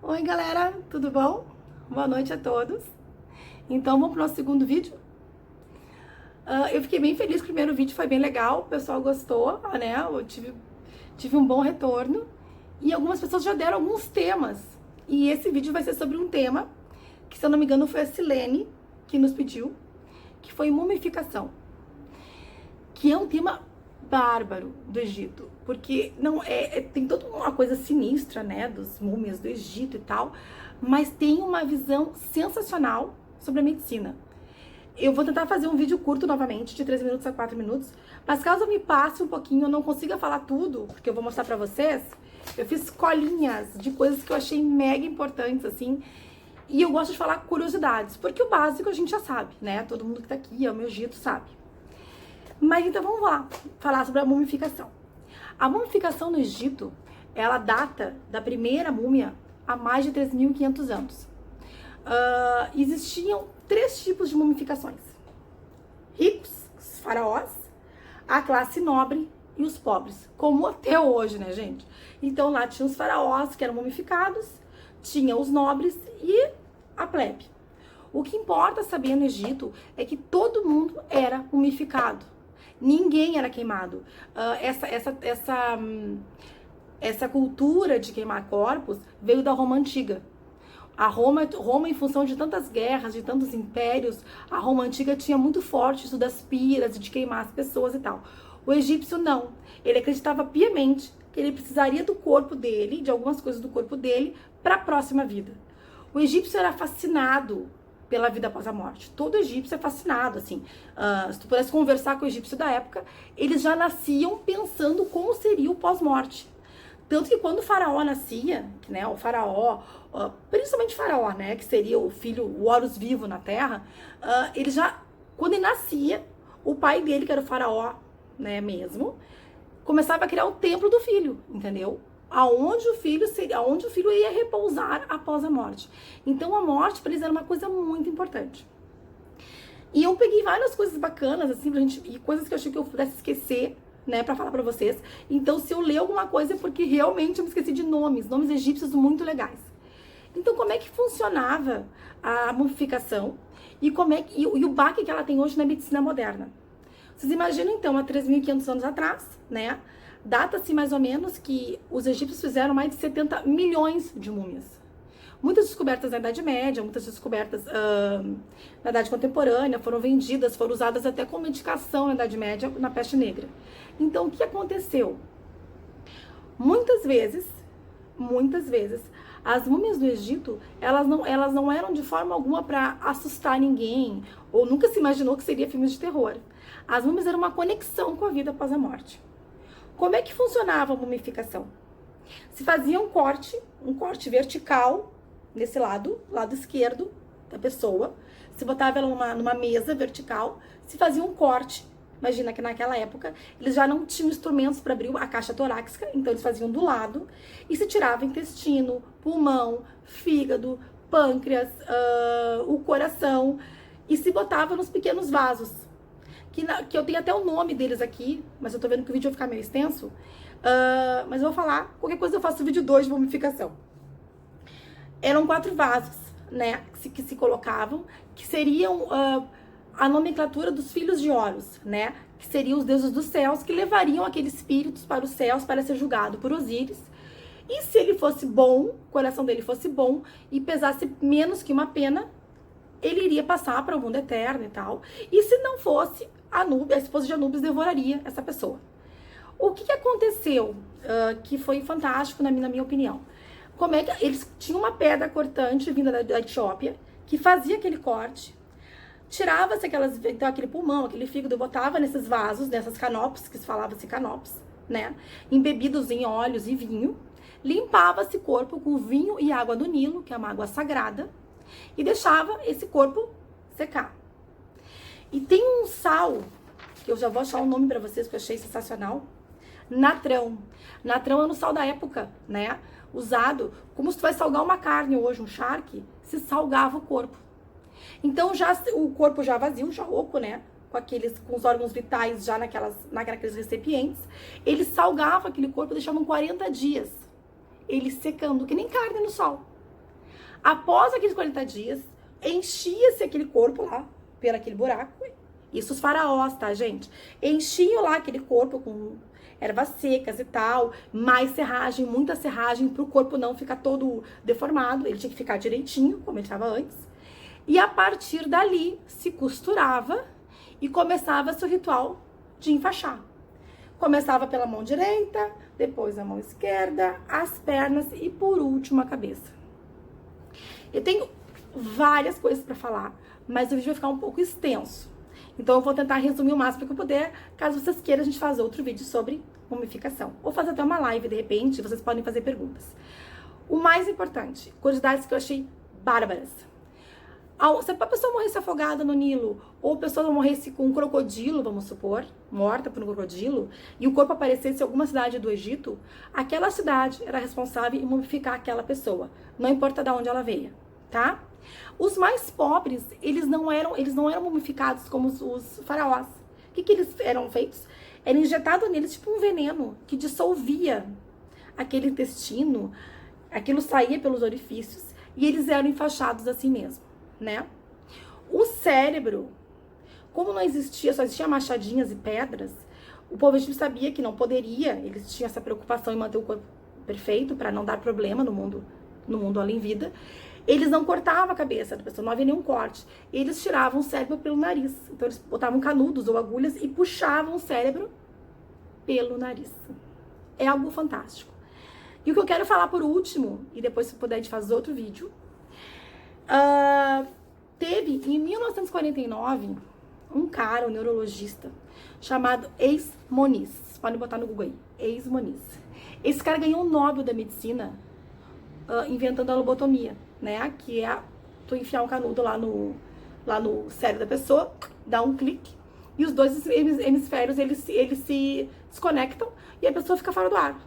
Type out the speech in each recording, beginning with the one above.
Oi galera, tudo bom? Boa noite a todos. Então vamos pro nosso segundo vídeo. Eu fiquei bem feliz que o primeiro vídeo foi bem legal, o pessoal gostou, né? Eu tive um bom retorno e algumas pessoas já deram alguns temas. E esse vídeo vai ser sobre um tema que, se eu não me engano, foi a Silene que nos pediu, que foi mumificação, que é um tema bárbaro do Egito, porque não tem toda uma coisa sinistra, né, dos múmias do Egito e tal, mas tem uma visão sensacional sobre a medicina. Eu vou tentar fazer um vídeo curto novamente, de 3 minutos a 4 minutos, mas caso eu me passe um pouquinho, eu não consiga falar tudo, porque eu vou mostrar pra vocês, eu fiz colinhas de coisas que eu achei mega importantes, assim, e eu gosto de falar curiosidades, porque o básico a gente já sabe, né, todo mundo que tá aqui, é o meu Egito, sabe. Mas então vamos lá, falar sobre a mumificação. A mumificação no Egito, ela data da primeira múmia há mais de 3.500 anos. Existiam 3 tipos de mumificações: ricos, os faraós, a classe nobre e os pobres, como até hoje, né, gente? Então lá tinha os faraós que eram mumificados, tinha os nobres e a plebe. O que importa saber no Egito é que todo mundo era mumificado. Ninguém era queimado. Essa cultura de queimar corpos veio da Roma Antiga. A Roma, em função de tantas guerras, de tantos impérios, a Roma Antiga tinha muito forte isso das piras, de queimar as pessoas e tal. O egípcio não. Ele acreditava piamente que ele precisaria do corpo dele, de algumas coisas do corpo dele, para a próxima vida. O egípcio era fascinado pela vida após a morte. Todo egípcio é fascinado, assim. Se tu pudesse conversar com o egípcio da época, eles já nasciam pensando como seria o pós-morte. Tanto que quando o faraó nascia, né, o faraó, principalmente o faraó, né, que seria o filho, o Horus vivo na terra, quando ele nascia, o pai dele, que era o faraó, né, mesmo, começava a criar o templo do filho, entendeu? Aonde o filho ia repousar após a morte. Então a morte para eles era uma coisa muito importante. E eu peguei várias coisas bacanas, assim, pra gente, e coisas que eu achei que eu pudesse esquecer, né, pra falar pra vocês. Então, se eu ler alguma coisa é porque realmente eu me esqueci de nomes egípcios muito legais. Então, como é que funcionava a mumificação e o baque que ela tem hoje na medicina moderna? Vocês imaginam, então, há 3.500 anos atrás, né, data-se mais ou menos que os egípcios fizeram mais de 70 milhões de múmias. Muitas descobertas na Idade Média, muitas descobertas na Idade Contemporânea, foram vendidas, foram usadas até como medicação na Idade Média, na peste negra. Então, o que aconteceu? Muitas vezes, as múmias do Egito, elas não eram de forma alguma para assustar ninguém, ou nunca se imaginou que seria filmes de terror. As múmias eram uma conexão com a vida após a morte. Como é que funcionava a mumificação? Se fazia um corte vertical, nesse lado esquerdo da pessoa, se botava ela numa mesa vertical, se fazia um corte. Imagina que naquela época eles já não tinham instrumentos para abrir a caixa torácica, então eles faziam do lado e se tirava intestino, pulmão, fígado, pâncreas, o coração, e se botava nos pequenos vasos. Que eu tenho até o nome deles aqui, mas eu tô vendo que o vídeo vai ficar meio extenso. Mas eu vou falar, qualquer coisa eu faço vídeo 2 de mumificação. Eram 4 vasos, né, que se colocavam, que seriam a nomenclatura dos filhos de Horus, né, que seriam os deuses dos céus, que levariam aqueles espíritos para os céus para ser julgado por Osíris. E se ele fosse bom, o coração dele fosse bom e pesasse menos que uma pena, ele iria passar para o mundo eterno e tal. E se não fosse, a esposa de Anubis devoraria essa pessoa. O que aconteceu que foi fantástico na minha opinião? Como é que eles tinham uma pedra cortante vinda da Etiópia, que fazia aquele corte, tirava-se então, aquele pulmão, aquele fígado, botava nesses vasos, nessas canopes, que se falava-se canopes, né, embebidos em óleos e vinho, limpava esse corpo com vinho e água do Nilo, que é uma água sagrada, e deixava esse corpo secar. E tem um sal, que eu já vou achar o nome pra vocês, que eu achei sensacional, natrão. Natrão é um sal da época, né, usado, como se tu vai salgar uma carne hoje, um charque, se salgava o corpo. Então, o corpo já vazio, já oco, né, com os órgãos vitais já naqueles recipientes, eles salgavam aquele corpo e deixavam 40 dias, ele secando, que nem carne no sol. Após aqueles 40 dias, enchia-se aquele corpo lá, pelo aquele buraco. Isso os faraós, tá, gente? Enchiam lá aquele corpo com ervas secas e tal, mais serragem, muita serragem, pro corpo não ficar todo deformado. Ele tinha que ficar direitinho, como ele estava antes. E a partir dali, se costurava e começava-se o ritual de enfaixar. Começava pela mão direita, depois a mão esquerda, as pernas e por último a cabeça. Eu tenho várias coisas para falar, mas o vídeo vai ficar um pouco extenso. Então eu vou tentar resumir o máximo que eu puder. Caso vocês queiram, a gente faz outro vídeo sobre mumificação. Ou fazer até uma live, de repente, vocês podem fazer perguntas. O mais importante, curiosidades que eu achei bárbaras. Se a pessoa morresse afogada no Nilo, ou a pessoa morresse com um crocodilo, vamos supor, morta por um crocodilo, e o corpo aparecesse em alguma cidade do Egito, aquela cidade era responsável em mumificar aquela pessoa, não importa de onde ela veio, tá? Os mais pobres, eles não eram mumificados como os faraós. O que eles eram feitos? Era injetado neles tipo um veneno que dissolvia aquele intestino, aquilo saía pelos orifícios e eles eram enfaixados assim mesmo, né? O cérebro, como não existia, só existia machadinhas e pedras, o povo egípcio sabia que não poderia, eles tinham essa preocupação em manter o corpo perfeito para não dar problema no mundo além vida. Eles não cortavam a cabeça da pessoa, não havia nenhum corte. Eles tiravam o cérebro pelo nariz. Então eles botavam canudos ou agulhas e puxavam o cérebro pelo nariz. É algo fantástico. E o que eu quero falar por último, e depois se puder a gente faz outro vídeo, teve em 1949 um cara, um neurologista, chamado Eis Moniz. Vocês podem botar no Google aí, Eis Moniz. Esse cara ganhou o Nobel da Medicina inventando a lobotomia, né? Que é tu enfiar um canudo lá no cérebro da pessoa, dá um clique, e os dois hemisférios eles se desconectam e a pessoa fica fora do ar.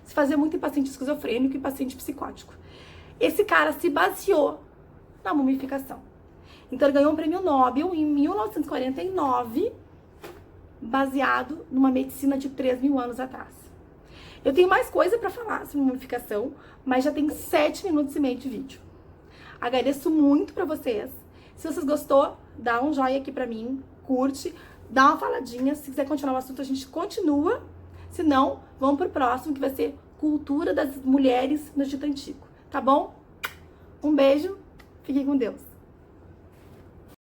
Se fazia muito em paciente esquizofrênico e paciente psicótico. Esse cara se baseou na mumificação. Então ele ganhou um prêmio Nobel em 1949, baseado numa medicina de 3.000 anos atrás. Eu tenho mais coisa para falar sobre mumificação, mas já tem 7 minutos e meio de vídeo. Agradeço muito para vocês. Se vocês gostou, dá um joinha aqui para mim, curte, dá uma faladinha. Se quiser continuar o assunto, a gente continua. Se não, vamos pro próximo, que vai ser cultura das mulheres no Egito Antigo. Tá bom? Um beijo, fiquem com Deus.